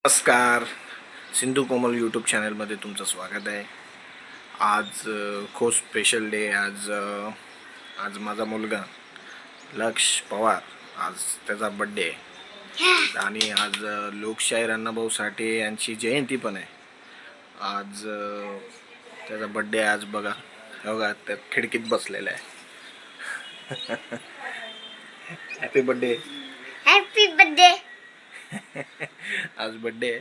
नमस्कार. सिंधू कोमल यूट्यूब चॅनलमध्ये तुमचं स्वागत आहे. आज खूप स्पेशल डे. आज माझा मुलगा लक्ष पवार, आज त्याचा बड्डे आहे आणि आज लोकशाहीर अण्णाभाऊ साठे यांची जयंती पण आहे. आज त्याचा बड्डे आहे. आज बघा त्या खिडकीत बसलेला आहे. Happy birthday. Happy birthday. आज बड्डे आहे,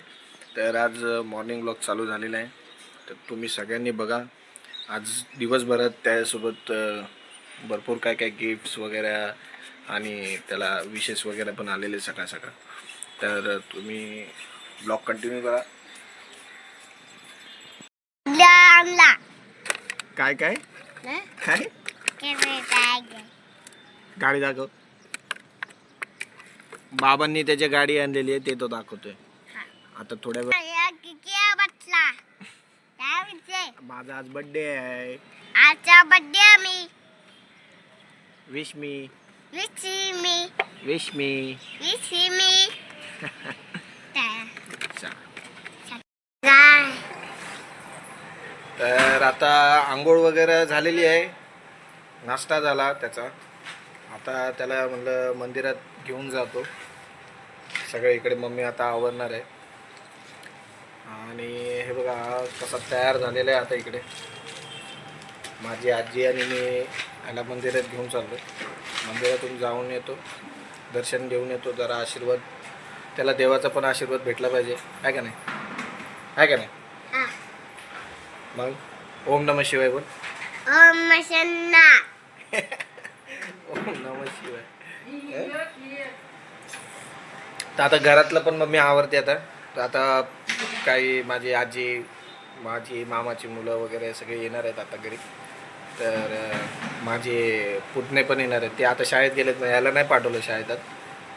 तर आज मॉर्निंग व्लॉग चालू झालेला आहे. तर तुम्ही सगळ्यांनी बघा. आज दिवसभरात त्यासोबत भरपूर काय काय गिफ्ट्स वगैरे आणि त्याला विशेष वगैरे पण आलेले सकाळ सकाळ. तर तुम्ही ब्लॉग कंटिन्यू करा. काय काय काय गाडी दाखव. बाबांनी त्याची गाडी आणलेली आहे, ते तो दाखवतोय आता थोड्या वेळ. माझा आज बर्थडे आहे. आजचा बर्थडे मी विश मी विश मी तर आता आंघोळ वगैरे झालेली आहे, नाश्ता झाला त्याचा. आता त्याला म्हणलं मंदिरात घेऊन जातो. सगळे इकडे मम्मी आता आवरणार आहे आणि हे बघा कसा तयार झालेला आहे. आता इकडे माझी आजी आणि मी याला मंदिरात घेऊन चाललो. मंदिरातून जाऊन येतो, दर्शन घेऊन येतो, जरा आशीर्वाद, त्याला देवाचा पण आशीर्वाद भेटला पाहिजे, आहे का नाही? आहे का नाही? मग ओम नमः शिवाय बोल. ओम नमः शिवाय. तर आता घरातलं पण मम्मी आवरते. आता काही माझी आजी, माझी मामाची मुलं वगैरे सगळे येणार आहेत आता घरी. तर माझे पुतणे पण येणार आहेत. ते आता शाळेत गेलेत, मग याला नाही पाठवलं शाळेत.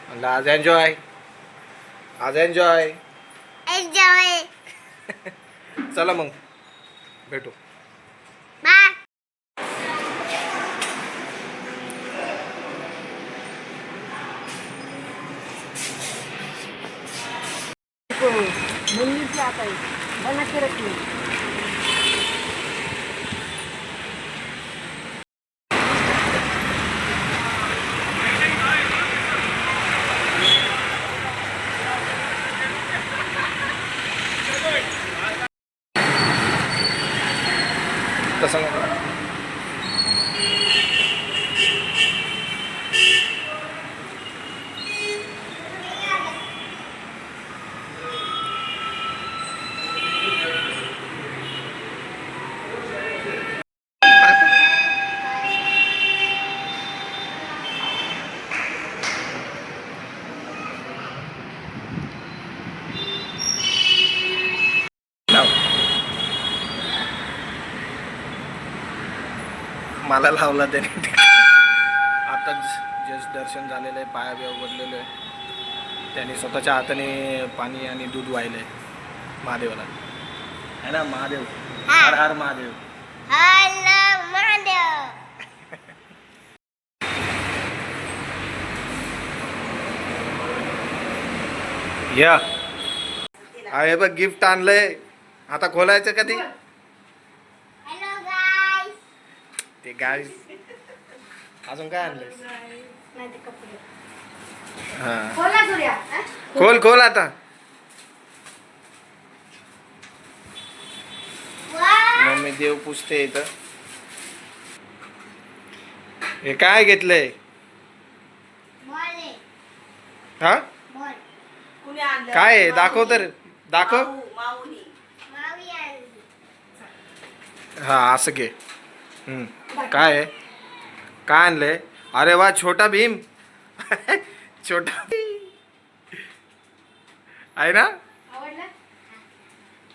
म्हणलं आज एन्जॉय. चला मग भेटू. बाय. मुलीची आता बना करत नाही. तसं मला लावला त्याने. आताच जस्ट दर्शन झालेलं आहे, पाया बिया उघडलेलं आहे. त्याने स्वतःच्या हाताने पाणी आणि दूध वाहिलं आहे महादेवाला, है ना? महादेव, हर हर महादेव. हॅलो महादेव. या आहे बघ, गिफ्ट आणलंय. आता खोलायचं कधी? हॅलो गाईस. ते गाय अजून काय आणलंय? हा, खोल आता. मम्मी देव पुजते इथं. हे काय घेतलंय? हा, काय आहे? दाखव तर, दाखव. हा, असं घे. काय आहे? काय आणलंय? अरे वा, छोटा भीम. छोटा आहे ना?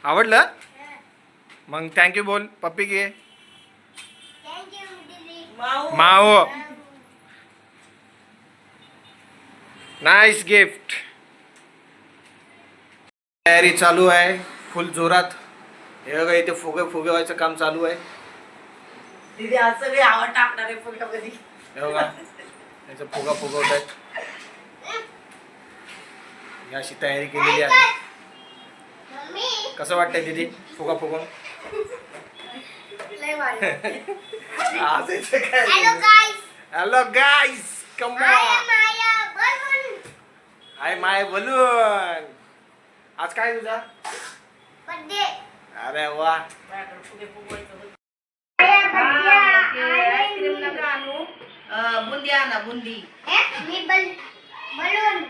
आवडलं? मग थँक्यू बोल. पप्पी घे. माओ, नाईस गिफ्ट. तयारी चालू आहे फुल जोरात. हे बघा, इथे फुगे व्हायचं काम चालू आहे. दीदी आज सगळे आवड टाकणार आहे फुगामध्ये. हे बघा, याचं फुगवत आहेत. ही अशी तयारी केलेली आहे. कसं वाटतंय दीदी फुगा फुगून? लय भारी वाटतंय. Hello guys. हॅलो गाईस कम I am Maya balloon. Hi my balloon. आज काय तुझा बर्थडे. अरे वा माझ्याकडे फुगे फुगवायचं होतं. आया आईस्क्रीम नका आणू. बुंदी आणा बुंदी. मी बलून.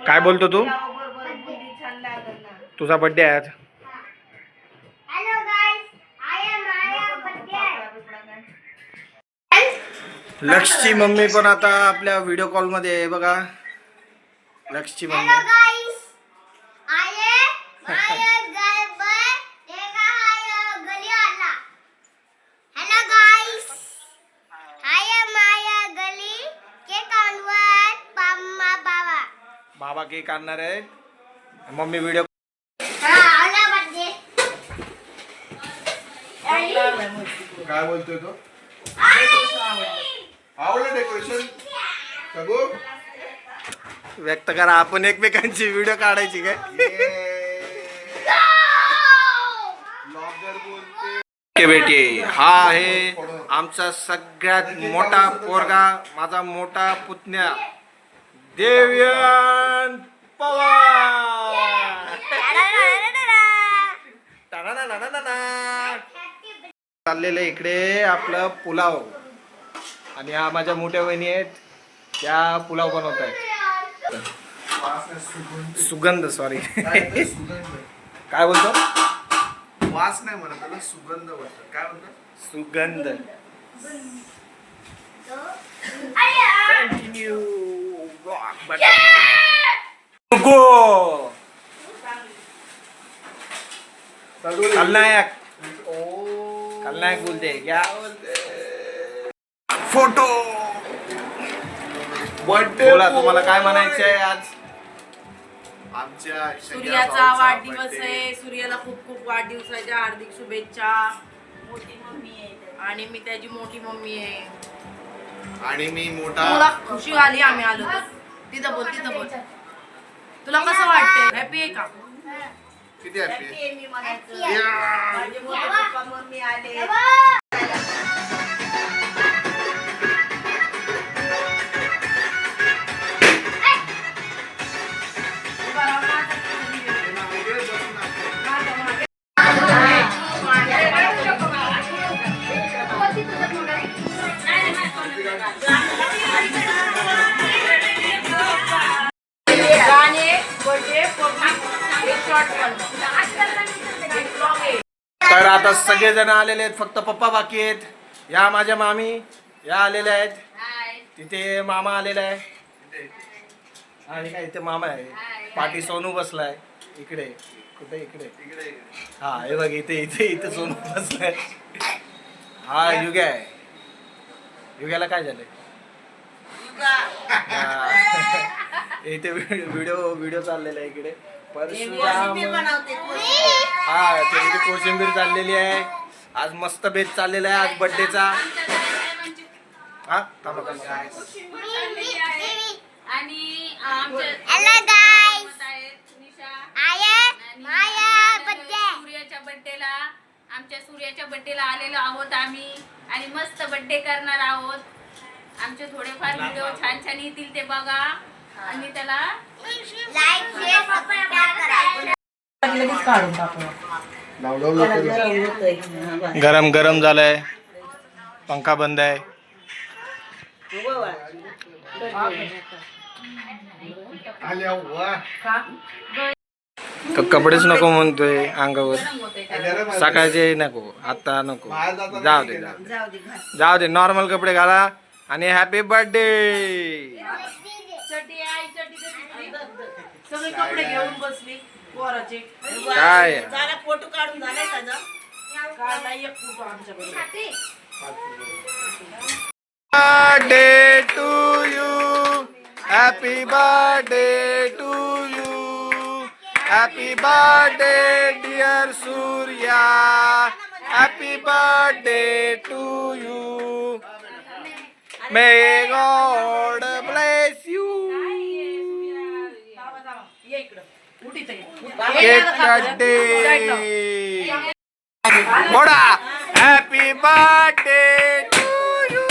काय बोलतो तू? बरोबर बुंदी छान लागल ना. तुझा बर्थडे आहे आज. Hello guys. I am Maya birthday. लक्षची मम्मी पण आता आपल्या व्हिडिओ कॉल मध्ये आहे बघा. लक्षची hello mummy guys. I am Maya गलबय देखा आय गली आला. Hello guys. I am Maya गली के कानवर मम्मा बाबा. बाबा केक आणणार आहेत. मम्मी व्हिडिओ आला बर्थडे. काय बोलतोय तो? आवडलं डेकोरेशन सगळं व्यक्त करा. आपण एकमेकांची व्हिडिओ काढायची काय? ओके बेटी, हा आहे आमचा सगळ्यात मोठा पोरगा, माझा मोठा पुतण्या देवयान पवार. चाललेलं इकडे आपलं पुलाव आणि हा माझ्या मोठ्या वहिनी आहेत, त्या पुलाव बनवत आहेत. सुगंध सॉरी काय बोलतो? वास नाही म्हणत त्याला, सुगंध वाटत. काय म्हणतात? सुगंध. गो खलनायक, खलनायक बोलते क्या? फोटो. बर्थडे बोला तुम्हाला काय म्हणायचं आहे आज? आमच्या सूर्याचा वाढदिवस आहे. सूर्याला खूप खूप वाढदिवसाच्या हार्दिक शुभेच्छा. मोठी मम्मी आहे आणि मी त्याची मोठी मम्मी आहे. आणि मी तुला मोठा. खुशी आली आम्ही आलो तर. तिथं बोल तिथं बोल. तुला कसं वाटतंय? हॅपी आहे का? किती हॅपी मी म्हणायचं. या. माझे मोठे पप्पा मम्मी आले. तर आता सगळेजण आलेले आहेत, फक्त पप्पा बाकी आहेत. या माझ्या मामी या आलेल्या आहेत. तिथे मामा आलेला आहे आणि काय इथे मामा आहे. पाठी सोनू बसलाय इकडे. कुठे इकडे? हा हे बघ इथे इथे इथे सोनू बसलाय. हा युग्या आहे. युग्याला काय झालंय? हा. इथे व्हिडिओ व्हिडिओ चाललेला आहे इकडे. परशुराम हा ते इथे कोशिंबीर चाललेली आहे. आज मस्त बेत चाललेला आहे आज बर्थडेचा. हा थांबा थांबा. आणि आमच्या hello guys. Nisha I am Maya birthday. सूर्याच्या बर्थडेला आमच्या सूर्याच्या बर्थडेला आलेलो आहोत आम्ही आणि मस्त बर्थडे करणार आहोत. आमचे थोडेफार व्हिडिओ छान छान येतील ते बघा आणि त्याला लाईक शेअर सबस्क्राइब करा. लगेच काढून टाकू. गरम गरम झालंय. पंखा बंद आहे. आल्या वा. तर कपडेच नको म्हणतोय अंगावर. गरम आहे. सकाळचे नको, आता नको. बाहेर जाताना जाऊ दे ठीक जाऊ आहे. दे. जाऊ दे घाल. जाऊ दे नॉर्मल कपडे घाला आणि हॅपी बर्थडे. चड्डी आई चड्डी सगळे कपडे घेऊन बसली पोराचे. काय? झाला फोटो काढून झालाय का जा? काढला एक फोटो आमच्याकडे. Birthday to you, happy birthday to you, happy birthday dear Surya, happy birthday to you, may God bless you. ये इकडं. उठ इथे. केक कटे मोडा हॅपी बर्थडे टू यू.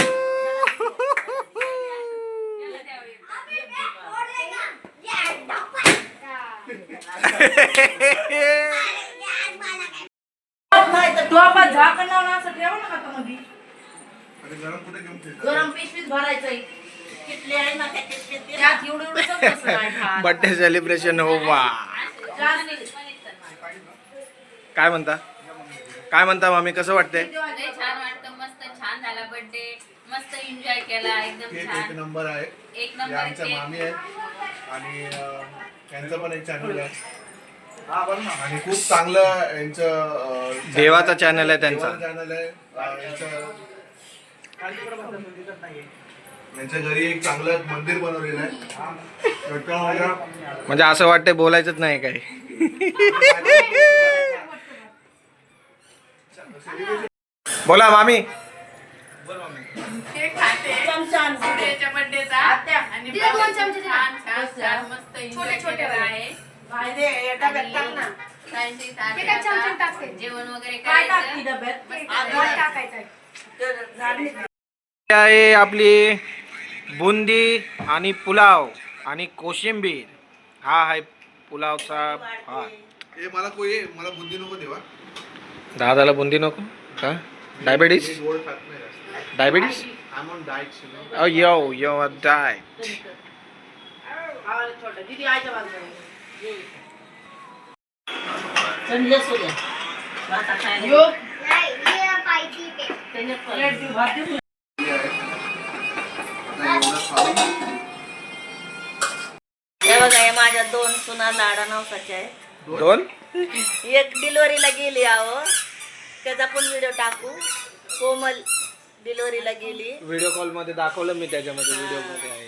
तू आपण झाकण लावून असं ठेवा ना का मध्ये. आता गरम कुठे घेऊन फिरतात? गरम पिशवीत भरायचंय. किटली आहे ना त्या किटलीत त्यात एवढं कसं नाही खात. बर्थडे सेलिब्रेशन हो वा. काय म्हणता मामी, कसं वाटतंय? लय छान वाटतं, मस्त छान झाला बर्थडे, मस्त एन्जॉय केला एकदम केक एक छान. नंबर आहे. एक हे नंबर आमच्या केक. मामी आहेत आणि त्यांचं पण एक चॅनल आहे आणि खूप चांगलं यांचं देवाचा चॅनल आहे त्यांचा. चॅनल आहे. यांच्या घरी एक चांगलं मंदिर बनवलेलं आहे. त्याच्यामुळे म्हणजे असं वाटतंय बोलायचंच नाही काही. बोला मामी. केक खाते. सूर्याच्या बर्थडेचा आणि छान छान छान मस्त एन्जॉय केलेला आहे. जेवण वगैरे आहे आपली बुंदी आणि पुलाव आणि कोशिंबीर. हा आहे पुलावचा भात. मला बुद्धी नको देवा. दादाला बुंदी नको का? डायबिटीस मी गोड खात नाही जास्त. Diabetes I am on diet. यो डाय. हे बघा, हे माझ्या 2 सुना लाडा नवसाच्या आहेत. 2 एक डिलिव्हरीला गेली आहो, त्याचा पण व्हिडिओ टाकू. कोमल डिलिव्हरीला गेली. व्हिडिओ कॉल मध्ये दाखवलं मी, त्याच्यामध्ये व्हिडिओ मध्ये आहे.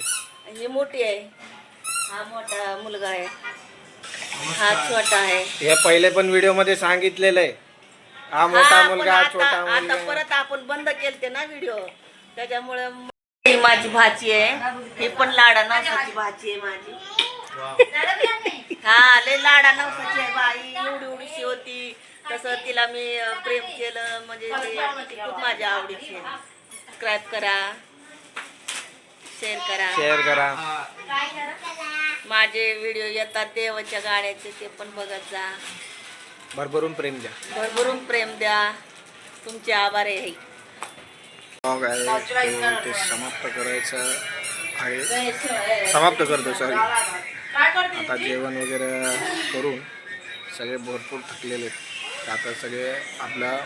ही मोठी आहे, हा मोठा मुलगा आहे, हा छोटा आहे. हे पहिले पण व्हिडिओ मध्ये सांगितलेलं आहे. हा मोठा हा, मुलगा, पण छोटा आता मुलगा. परत आपण बंद केलते ना व्हिडिओ, त्याच्यामुळे ही माझी भाची आहे. ही पण लाडा नवसाची भाची आहे माझी. हा, लय लाडा नवसाची आहे बाई. एवढीशी होती, तसं तिला मी प्रेम केलं. म्हणजे ती खूप माझ्या आवडीची आहे. सबस्क्राईब करा, शेअर करा. माझे व्हिडिओ येतात देवाच्या गाण्याचे, ते पण बघत जा. भरभरून प्रेम द्या. भरभरून प्रेम द्या. तुमचे आभार आहे. मग आहे ते समाप्त करायचं आहे. समाप्त करतो सॉरी. आता जेवण वगैरे करून सगळे भरपूर थकलेले आहेत. आता सगळे आपलं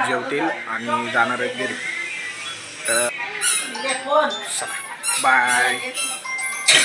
जेवतील आणि जाणार आहेत घरी. तर बाय.